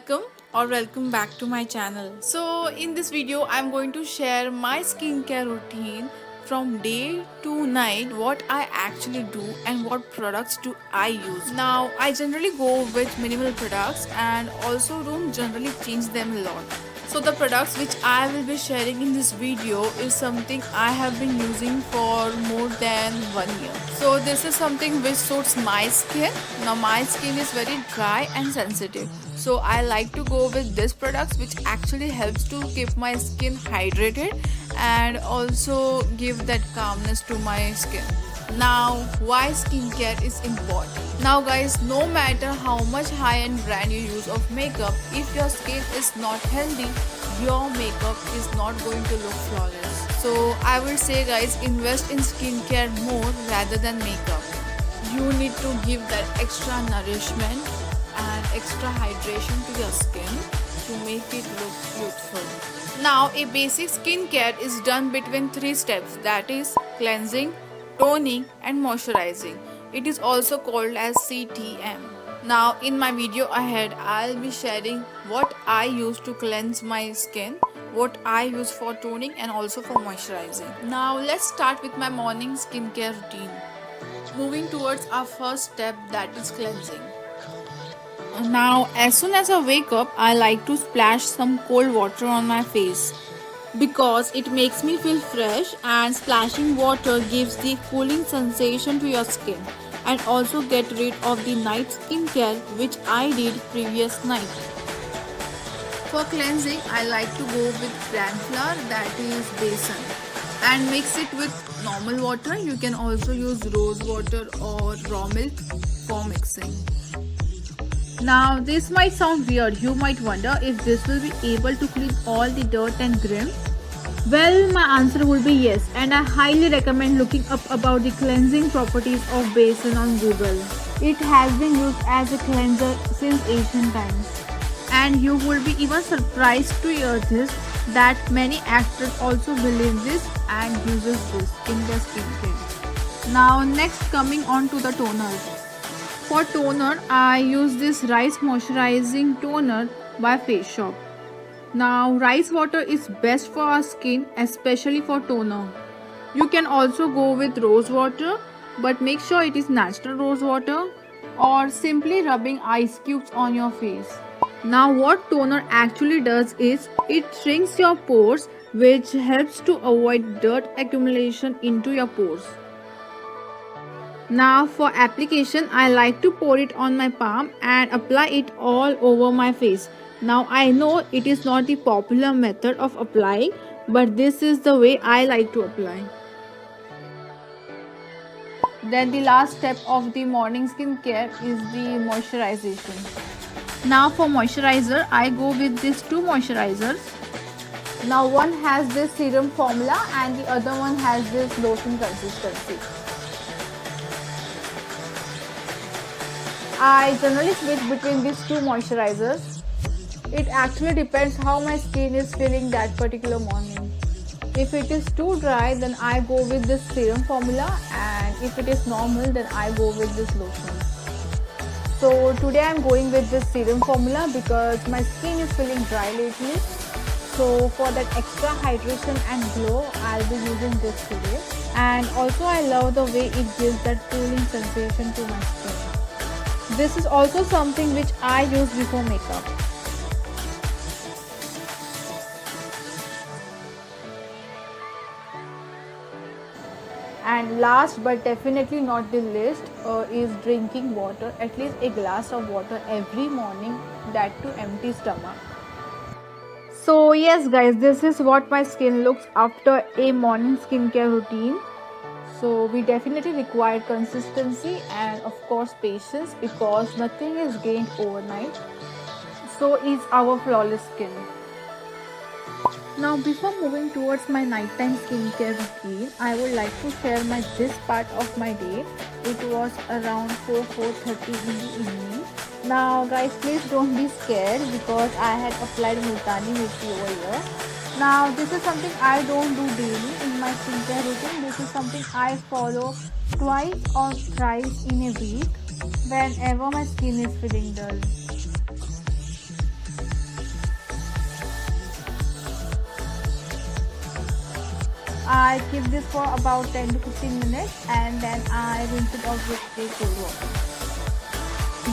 welcome or welcome back to my channel. So in this video I'm going to share my skincare routine from day to night, what I actually do and what products do I use. Now I generally go with minimal products and also don't generally change them a lot. So the products which I will be sharing in this video is something I have been using for more than 1 year. So this is something which suits my skin. Now my skin is very dry and sensitive. So I like to go with these products which actually helps to keep my skin hydrated and also give that calmness to my skin. Now, why skincare is important? Now guys, no matter how much high-end brand you use of makeup, if your skin is not healthy, your makeup is not going to look flawless. So I would say guys, invest in skincare more rather than makeup. You need to give that extra nourishment and extra hydration to your skin to make it look beautiful. Now, a basic skincare is done between 3 steps, that is cleansing, toning and moisturizing. It is also called as CTM. Now in my video ahead I'll be sharing what I use to cleanse my skin, what I use for toning and also for moisturizing. Now let's start with my morning skincare routine. Moving towards our first step, that is cleansing. Now as soon as I wake up I like to splash some cold water on my face because it makes me feel fresh, and splashing water gives the cooling sensation to your skin and also get rid of the night skincare which I did previous night. For cleansing I like to go with gram flour, that is besan, and mix it with normal water. You can also use rose water or raw milk for mixing. Now this might sound weird. You might wonder if this will be able to clean all the dirt and grime. Well, my answer would be yes, and I highly recommend looking up about the cleansing properties of besan on Google. It has been used as a cleanser since ancient times. And you will be even surprised to hear this, that many actors also believe this and uses this in their skincare. Now next, coming on to the toners. For toner, I use this Rice Moisturizing Toner by Face Shop. Now, rice water is best for our skin, especially for toner. You can also go with rose water, but make sure it is natural rose water, or simply rubbing ice cubes on your face. Now, what toner actually does is it shrinks your pores, which helps to avoid dirt accumulation into your pores. Now for application, I like to pour it on my palm and apply it all over my face. Now I know it is not the popular method of applying, but this is the way I like to apply. Then the last step of the morning skincare is the moisturization. Now for moisturizer, I go with these two moisturizers. Now one has this serum formula and the other one has this lotion consistency. I generally switch between these two moisturizers. It actually depends how my skin is feeling that particular morning. If it is too dry, then I go with this serum formula, and if it is normal, then I go with this lotion. So today I am going with this serum formula because my skin is feeling dry lately. So for that extra hydration and glow, I'll be using this today. And also I love the way it gives that cooling sensation to my skin. This is also something which I use before makeup. And last but definitely not the least is drinking water, at least a glass of water every morning, that to empty stomach. So yes guys, this is what my skin looks after a morning skincare routine. So we definitely require consistency and of course patience, because nothing is gained overnight. So is our flawless skin. Now before moving towards my nighttime skincare routine, I would like to share this part of my day. It was around 4:30 in the evening. Now guys, please don't be scared because I had applied Multani Mitti over here. Now this is something I don't do daily in my skincare routine. This is something I follow twice or thrice in a week whenever my skin is feeling dull. I keep this for about 10 to 15 minutes and then I rinse it off with a cold water.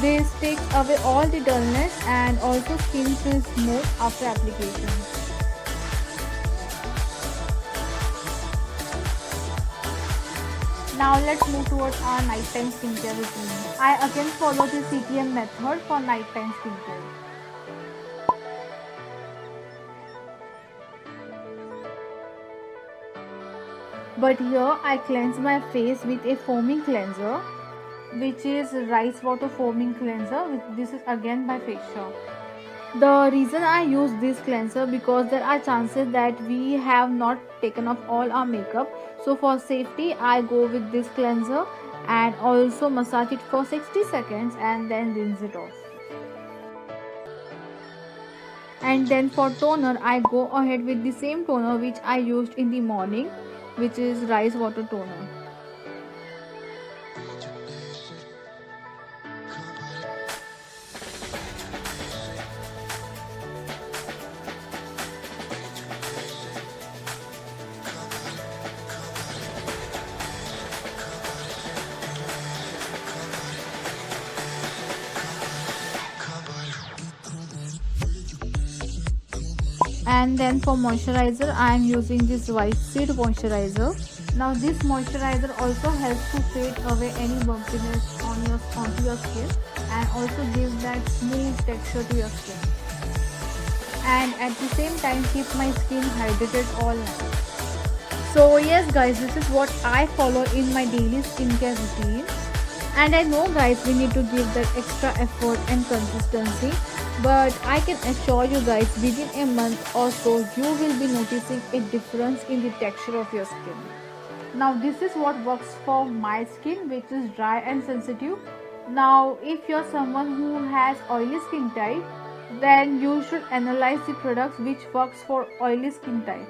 This takes away all the dullness and also skin feels smooth after application. Now let's move towards our nighttime skincare routine. I again follow the CTM method for nighttime skincare. But here I cleanse my face with a foaming cleanser, which is rice water foaming cleanser. This is again by Face Shop. The reason I use this cleanser because there are chances that we have not taken off all our makeup. So for safety I go with this cleanser and also massage it for 60 seconds and then rinse it off. And then for toner I go ahead with the same toner which I used in the morning, which is rice water toner. And then for moisturizer I am using this white seed moisturizer. Now this moisturizer also helps to fade away any bumpiness onto your skin and also gives that smooth texture to your skin, and at the same time keep my skin hydrated all night. So yes guys, this is what I follow in my daily skincare routine. And I know guys we need to give that extra effort and consistency, but I can assure you guys within a month or so you will be noticing a difference in the texture of your skin. Now this is what works for my skin, which is dry and sensitive. Now if you're someone who has oily skin type, then you should analyze the products which works for oily skin type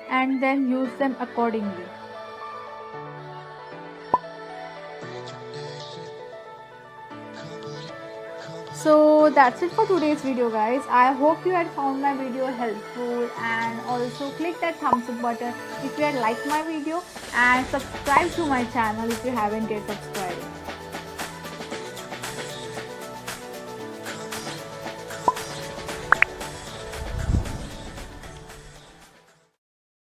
and then use them accordingly. So that's it for today's video guys. I hope you had found my video helpful, and also click that thumbs up button if you had liked my video and subscribe to my channel if you haven't yet subscribed.